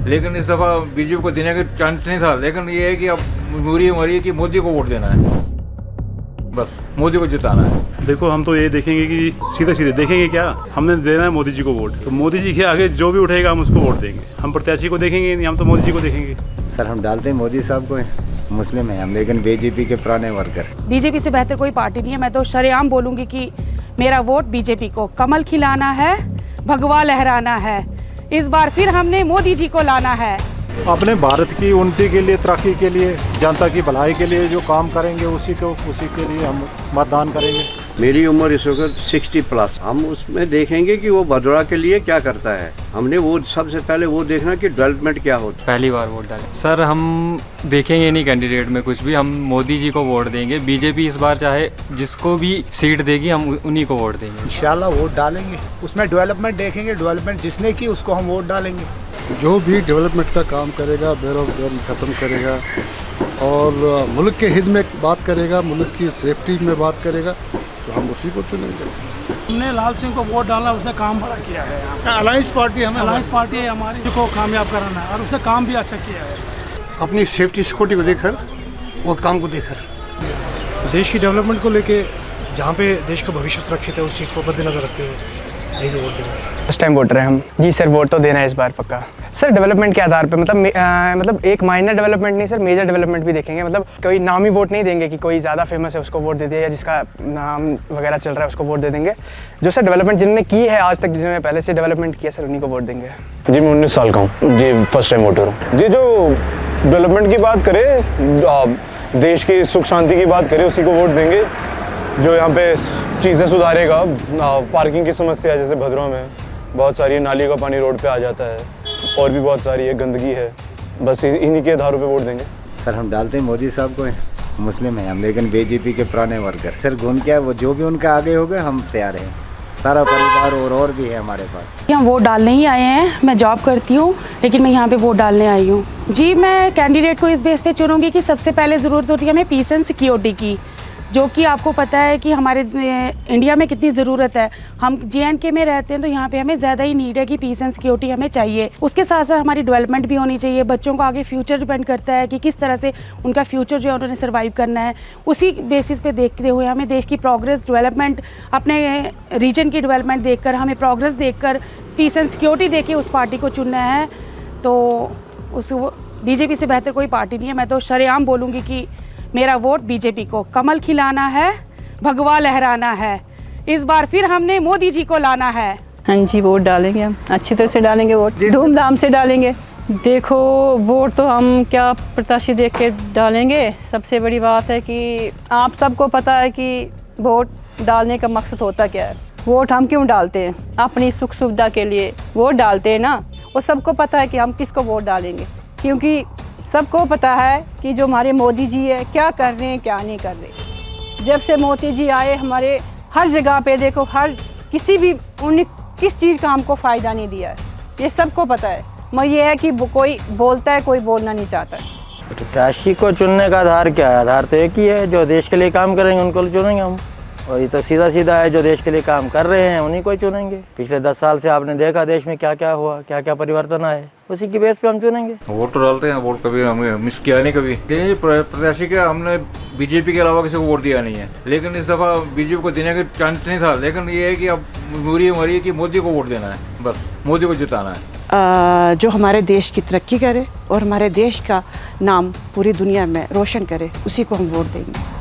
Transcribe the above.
लेकिन इस दफ़ा बीजेपी को देने का चांस नहीं था। लेकिन ये है कि अब मजबूरी हमारी है कि मोदी को वोट देना है, बस मोदी को जिताना है। देखो हम तो ये देखेंगे कि सीधे सीधे देखेंगे क्या, हमने देना है मोदी जी को वोट, तो मोदी जी के आगे जो भी उठेगा हम उसको वोट देंगे। हम प्रत्याशी को देखेंगे नहीं, हम तो मोदी जी को देखेंगे। सर हम डालते हैं मोदी साहब को, मुस्लिम हैं हम, लेकिन बीजेपी के पुराने वर्कर। बीजेपी से बेहतर कोई पार्टी नहीं है। मैं तो शरेआम बोलूँगी कि मेरा वोट बीजेपी को। कमल खिलाना है, भगवा लहराना है, इस बार फिर हमने मोदी जी को लाना है। अपने भारत की उन्नति के लिए, तरक्की के लिए, जनता की भलाई के लिए जो काम करेंगे उसी के लिए हम मतदान करेंगे। मेरी उम्र इस वक्त 60+। हम उसमें देखेंगे कि वो भदोड़ा के लिए क्या करता है। हमने वो सबसे पहले वो देखना कि डेवलपमेंट क्या होता है। पहली बार वोट डालें सर, हम देखेंगे नहीं कैंडिडेट में कुछ भी, हम मोदी जी को वोट देंगे। बीजेपी इस बार चाहे जिसको भी सीट देगी हम उन्हीं को वोट देंगे। इंशाल्लाह वोट डालेंगे, उसमें डेवलपमेंट देखेंगे, डेवलपमेंट जिसने की उसको हम वोट डालेंगे। जो भी डेवलपमेंट का काम करेगा, बेरोजगारी ख़त्म करेगा और मुल्क के हित में बात करेगा, मुल्क की सेफ्टी में बात करेगा, तो हम उसी को चुनेंगे। हमने लाल सिंह को वोट डाला, उसने काम बड़ा किया है। अलायंस पार्टी है हमारी, को कामयाब कराना है और उसने काम भी अच्छा किया है। अपनी सेफ्टी सिक्योरिटी को देखकर और काम को देखकर, देश की डेवलपमेंट को लेके जहाँ पे देश का भविष्य सुरक्षित है उस चीज़ को मद्देनजर रखते हुए यही वोट देंगे। फर्स्ट टाइम वोटर हैं हम जी सर, वोट तो देना है इस बार पक्का सर। डेवलपमेंट के आधार पे मतलब एक माइनर डेवलपमेंट नहीं सर, मेजर डेवलपमेंट भी देखेंगे। मतलब कोई नामी वोट नहीं देंगे कि कोई ज़्यादा फेमस है उसको वोट दे दिया या जिसका नाम वगैरह चल रहा है उसको वोट दे देंगे। जो सर डेवलपमेंट जिन्होंने की है आज तक, जिन्होंने पहले से डेवलपमेंट किया सर, उन्हीं को वोट देंगे। जी मैं 19 साल का हूँ जी, फर्स्ट टाइम वोटर हूँ जी। जो डेवलपमेंट की बात करे, देश की सुख शांति की बात करे, उसी को वोट देंगे। जो यहाँ पे चीज़ें सुधारेगा, पार्किंग की समस्या है जैसे भदोड़ा में बहुत सारी, नाली का पानी रोड पे आ जाता है और भी बहुत सारी है, गंदगी है, बस इन्हीं के आधारों पे वोट देंगे। सर हम डालते हैं मोदी साहब को, मुस्लिम हैं हम, लेकिन बीजेपी के पुराने वर्कर। सर गुण क्या, वो जो भी उनका आगे होगा हम तैयार हैं, सारा परिवार और भी है हमारे पास। हम वोट डालने ही आए हैं। मैं जॉब करती हूँ लेकिन मैं यहाँ पे वोट डालने आई हूँ जी। मैं कैंडिडेट को इस बेस पे चुनूँगी कि सबसे पहले ज़रूरत होती है हमें पीस एंड सिक्योरिटी की, जो कि आपको पता है कि हमारे इंडिया में कितनी ज़रूरत है। हम JNK में रहते हैं तो यहाँ पे हमें ज़्यादा ही नीड है कि पीस एंड सिक्योरिटी हमें चाहिए। उसके साथ साथ हमारी डेवलपमेंट भी होनी चाहिए। बच्चों को आगे फ्यूचर डिपेंड करता है कि किस तरह से उनका फ्यूचर जो है उन्होंने सर्वाइव करना है। उसी बेसिस पे देखते हुए हमें देश की प्रोग्रेस, डेवलपमेंट, अपने रीजन की डेवलपमेंट देखकर, हमें प्रोग्रेस देखकर, पीस एंड सिक्योरिटी देके उस पार्टी को चुनना है। तो उस बीजेपी से बेहतर कोई पार्टी नहीं है। मैं तो शरेआम बोलूँगी कि मेरा वोट बीजेपी को। कमल खिलाना है, भगवा लहराना है, इस बार फिर हमने मोदी जी को लाना है। हाँ जी वोट डालेंगे, हम अच्छी तरह से डालेंगे वोट, धूमधाम से डालेंगे। देखो वोट तो हम क्या प्रत्याशी देख के डालेंगे। सबसे बड़ी बात है कि आप सबको पता है कि वोट डालने का मकसद होता क्या है। वोट हम क्यों डालते हैं? अपनी सुख सुविधा के लिए वोट डालते हैं ना। और सबको पता है कि हम किसको वोट डालेंगे, क्योंकि सबको पता है कि जो हमारे मोदी जी है क्या कर रहे हैं क्या नहीं कर रहे। जब से मोदी जी आए हमारे हर जगह पे देखो, हर किसी भी उन्हें किस चीज़ का हमको फ़ायदा नहीं दिया है, ये सबको पता है। मगर ये है कि कोई बोलता है, कोई बोलना नहीं चाहता है। प्रत्याशी को चुनने का आधार क्या है? आधार तो एक ही है, जो देश के लिए काम करेंगे उनको चुनेंगे हम। और ये तो सीधा सीधा है, जो देश के लिए काम कर रहे हैं उन्हीं को ही चुनेंगे। पिछले 10 साल से आपने देखा देश में क्या क्या हुआ, क्या क्या परिवर्तन आए, उसी की बेस पे हम चुनेंगे। वोट तो डालते हैं, वोट कभी हमने मिस किया नहीं कभी। प्रत्याशी का हमने बीजेपी के अलावा किसी को वोट दिया नहीं है, लेकिन इस दफ़ा बीजेपी को देने का चांस नहीं था। लेकिन ये है कि अब मजबूरी हमारी है कि मोदी को वोट देना है, बस मोदी को जिताना है। जो हमारे देश की तरक्की करे और हमारे देश का नाम पूरी दुनिया में रोशन करे, उसी को हम वोट देंगे।